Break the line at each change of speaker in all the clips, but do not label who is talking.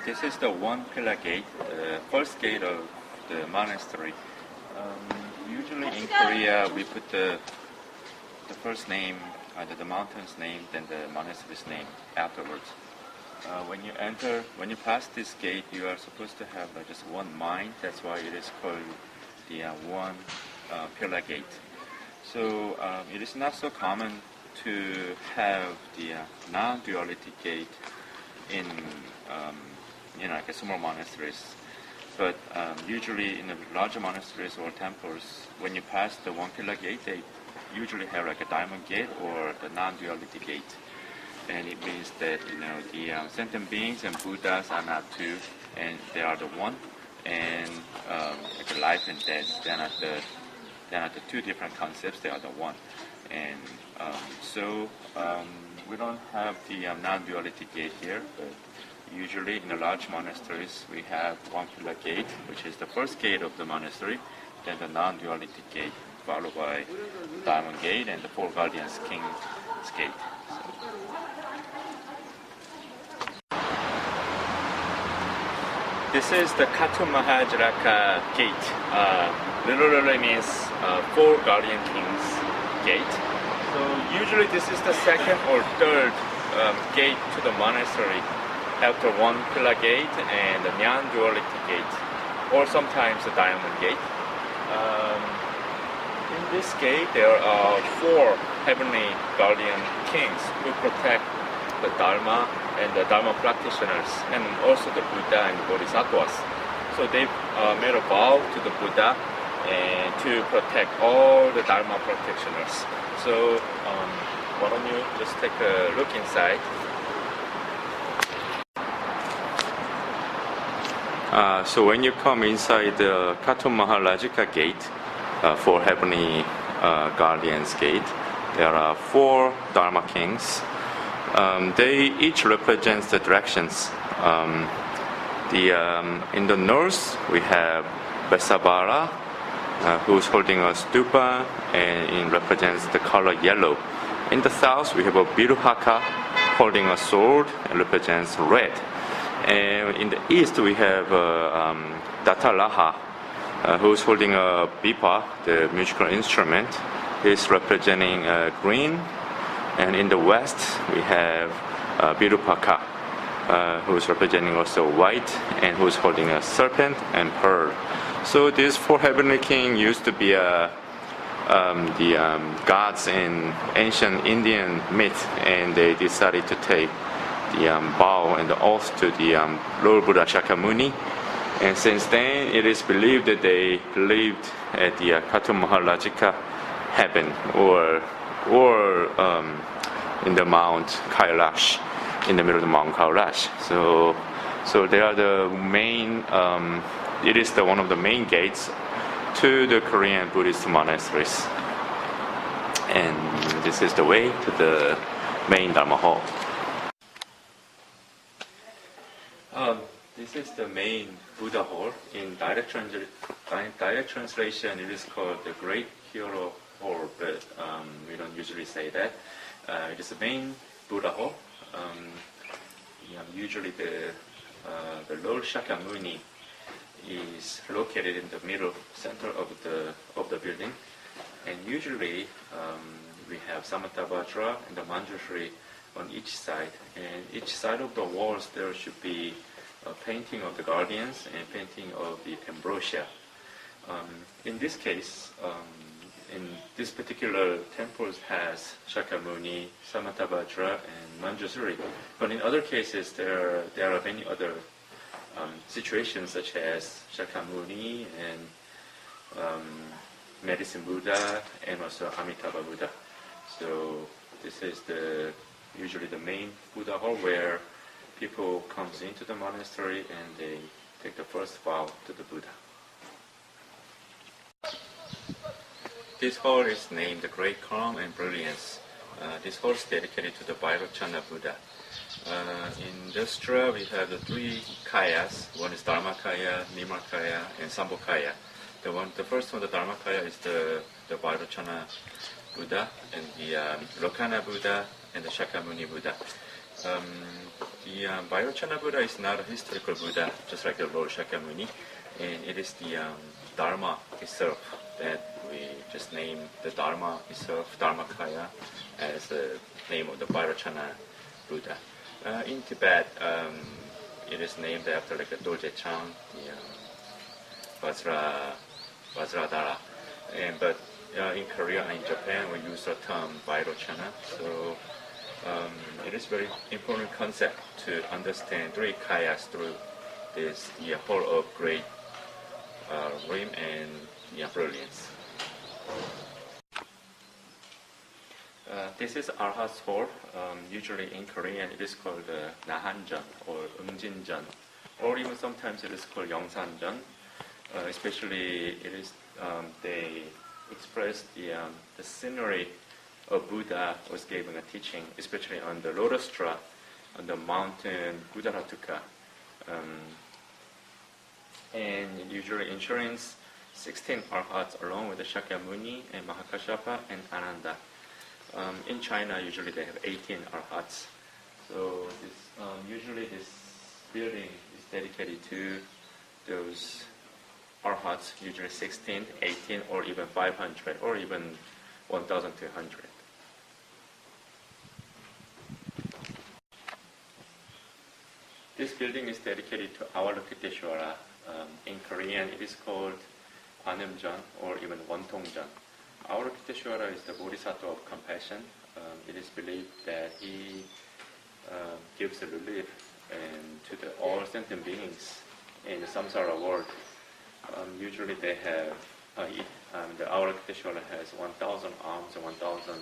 This is the one pillar gate, the first gate of the monastery. Usually in Korea, we put the first name, the mountain's name, then the monastery's name afterwards. When you pass this gate, you are supposed to have just one mind. That's why it is called the one pillar gate. So it is not so common to have the non-duality gate in like small monasteries. But usually in the larger monasteries or temples, when you pass the one pillar gate, they usually have like a diamond gate or the non-duality gate. And it means that the sentient beings and Buddhas are not two, and they are the one. And like life and death, they are not the two different concepts. They are the one. And so we don't have the non-duality gate here, but usually in the large monasteries we have one pillar gate, which is the first gate of the monastery, then the non-duality gate, followed by the diamond gate and the four guardians king's gate. This is the Katu Mahajraka gate. Literally means four guardian kings gate. So usually this is the second or third gate to the monastery after one pillar gate and the non-duality gate, or sometimes the diamond gate. In this gate there are four heavenly guardian kings who protect the Dharma and the Dharma practitioners, and also the Buddha and the Bodhisattvas. So they've made a vow to the Buddha and to protect all the Dharma practitioners. So why don't you just take a look inside. So when you come inside the Katu Mahajraka gate, for heavenly guardians gate, there are four Dharma kings. They each represent the directions. In the north we have Vesabara, who's holding a stupa and it represents the color yellow. In the south we have a Viruhaka holding a sword and represents red. And in the east we have Datalaha, who's holding a bipa, the musical instrument. He's representing green. And in the west, we have Virupaka, who's representing also white, and who's holding a serpent and pearl. So these four heavenly kings used to be the gods in ancient Indian myth, and they decided to take the vow and the oath to the Lord Buddha Shakyamuni. And since then, it is believed that they lived at the Katu Mahajraka heaven, or in the Mount Kailash, in the middle of the Mount Kailash. So they are the main. It is one of the main gates to the Korean Buddhist monasteries, and this is the way to the main Dharma hall. This is the main Buddha hall. In direct translation, it is called the Great Hero Hall, but we don't usually say that. It is the main Buddha hall. Usually the Lord Shakyamuni is located in the middle center of the building, and usually we have Samatha Vajra and the Manjushri on each side, and each side of the walls there should be a painting of the guardians and painting of the ambrosia. In this case, in this particular temple has Shakyamuni, Samatha Vajra, and Manjusri. But in other cases, there are many other situations, such as Shakyamuni and Medicine Buddha, and also Amitabha Buddha. So this is usually the main Buddha hall where people comes into the monastery and they take the first vow to the Buddha. This hall is named the Great Calm and Brilliance. This hall is dedicated to the Vairocana Buddha. In Dhustra, we have the three kayas. One is Dharmakaya, Nimarkaya, and Sambhokaya. The first one, the Dharmakaya, is the Vairocana Buddha, and the Lokana Buddha, and the Shakyamuni Buddha. The Vairochana Buddha is not a historical Buddha, just like the Lord Shakyamuni, and it is the Dharma itself that we just name the Dharma itself, Dharmakaya, as the name of the Vairochana Buddha. In Tibet, it is named after like a Dorje Chang, the Vajradhara, but in Korea and in Japan we use the term Vairochana. So it is very important concept to understand three kayas through this the whole of great rim and brilliance. This is Arhat's hall. Usually in Korean it is called Nahanjan or Ungjinjan, or even sometimes it is called Yongsanjan. Especially it is they express the scenery of Buddha was giving a teaching, especially on the lotus tree on the mountain Buddharatuka. And usually insurance 16 arhats along with the Shakyamuni and Mahakashapa and Ananda. In China, usually they have 18 arhats. So usually this building is dedicated to those arhats, usually 16, 18, or even 500, or even 1,200. This building is dedicated to Avalokiteshvara. In Korean, it is called Anamjan or even Wontongjang. Avalokiteshvara is the Bodhisattva of compassion. It is believed that he gives a relief to all sentient beings in the samsara world. Usually they have, the Avalokiteshvara has 1,000 arms and 1,000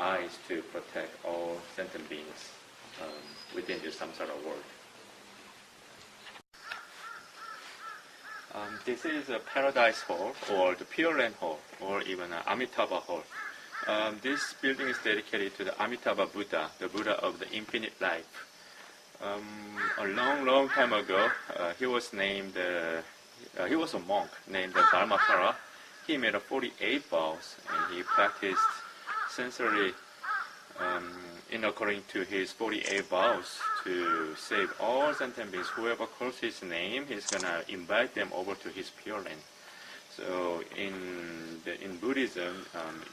eyes to protect all sentient beings within the samsara world. This is a Paradise Hall, or the Pure Land Hall, or even Amitabha Hall. This building is dedicated to the Amitabha Buddha, the Buddha of the infinite life. A long time ago, he was a monk named Dharmakara. He made 48 vows, and he practiced sincerely in according to his 48 vows to save all sentient beings. Whoever calls his name, he's gonna invite them over to his Pure Land. So in Buddhism,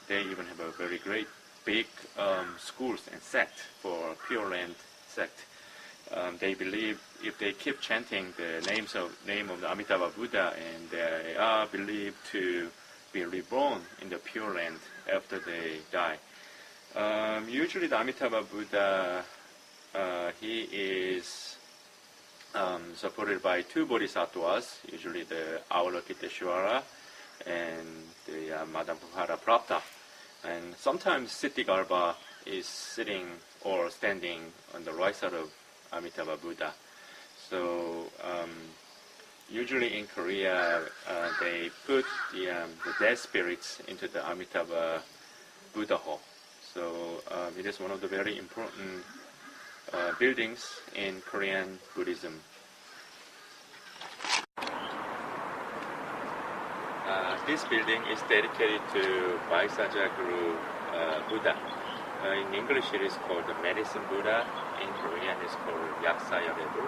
they even have a very great big schools and sect for Pure Land sect. They believe if they keep chanting the name of the Amitabha Buddha, and they are believed to be reborn in the Pure Land after they die. Usually the Amitabha Buddha, he is supported by two bodhisattvas, usually the Avalokiteshvara and the Madhavpuhara Prapta. And sometimes Siddhigarbha is sitting or standing on the right side of Amitabha Buddha. So usually in Korea, they put the dead spirits into the Amitabha Buddha hall. So it is one of the very important buildings in Korean Buddhism. This building is dedicated to Vaisajaguru Buddha. In English it is called the Medicine Buddha. In Korean it is called Yaksayarebu.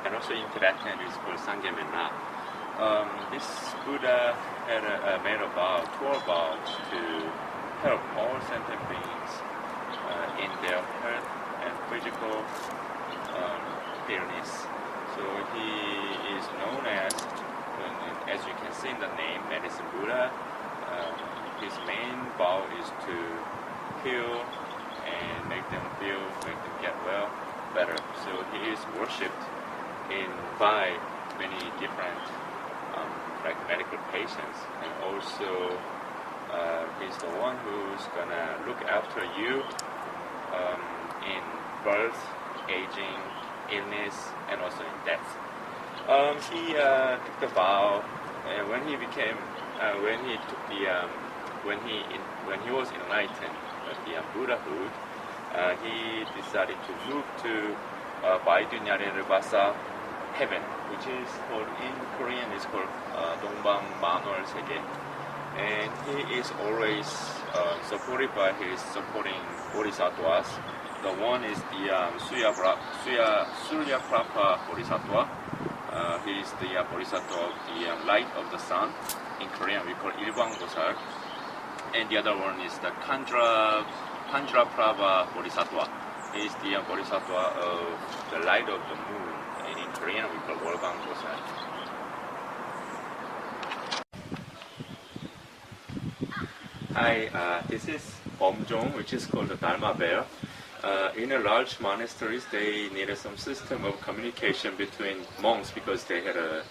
And also in Tibetan it is called Sangyamena. This Buddha had made about 12 vows to help all sentient beings in their health and physical illness. So he is known as you can see in the name, Medicine Buddha. His main vow is to heal and make them get well, better. So he is worshipped by many different like medical patients, and also he's the one who's gonna look after you in birth, aging, illness, and also in death. He took the vow when he was enlightened with the Buddhahood. He decided to move to Vaidunyarevasa heaven, which is called in Korean is called Dongbang Manwal Sege. and he is always supported by his supporting Bodhisattvas. The one is the Suryaprabha Bodhisattva. He is the Bodhisattva of the light of the sun. In Korean we call Ilbangosal. And the other one is the Kandraprabha Bodhisattva. He is the Bodhisattva of the light of the moon. And in Korean we call Wolbangosal. Hi, this is Bomjong, which is called the Dharma Bell. In a large monasteries, they needed some system of communication between monks because they had a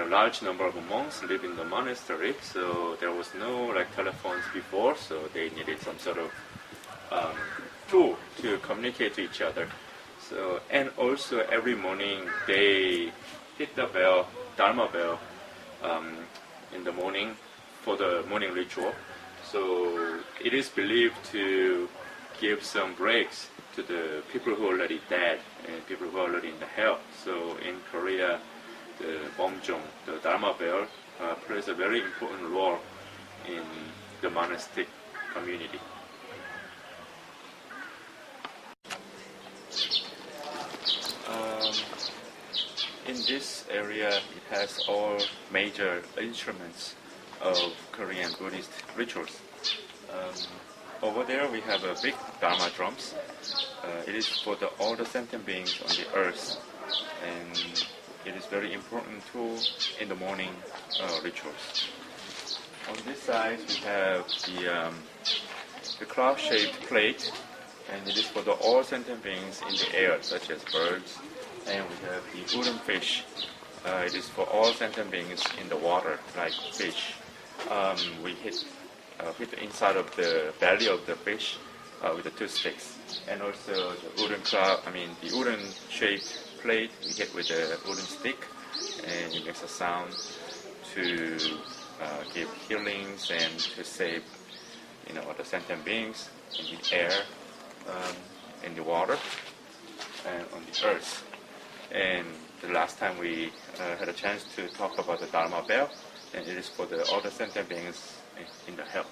large number of monks live in the monastery. So there was no like telephones before, so they needed some sort of tool to communicate to each other. So and also every morning they hit the bell, Dharma bell, in the morning for the morning ritual. So it is believed to give some breaks to the people who are already dead and people who are already in the hell. So in Korea, the Bomjong, the Dharma Bell, plays a very important role in the monastic community. In this area, it has all major instruments of Korean Buddhist rituals. Over there we have a big Dharma drums. It is for all the sentient beings on the earth, and it is very important tool in the morning rituals. On this side we have the cloud-shaped plate, and it is for all sentient beings in the air, such as birds. And we have the wooden fish. It is for all sentient beings in the water, like fish. We hit the inside of the belly of the fish with the two sticks, and also the wooden shaped plate we hit with a wooden stick, and it makes a sound to give healings and to save the sentient beings in the air, in the water, and on the earth. And the last time we had a chance to talk about the Dharma Bell, and it is for all the sentient beings in the hell.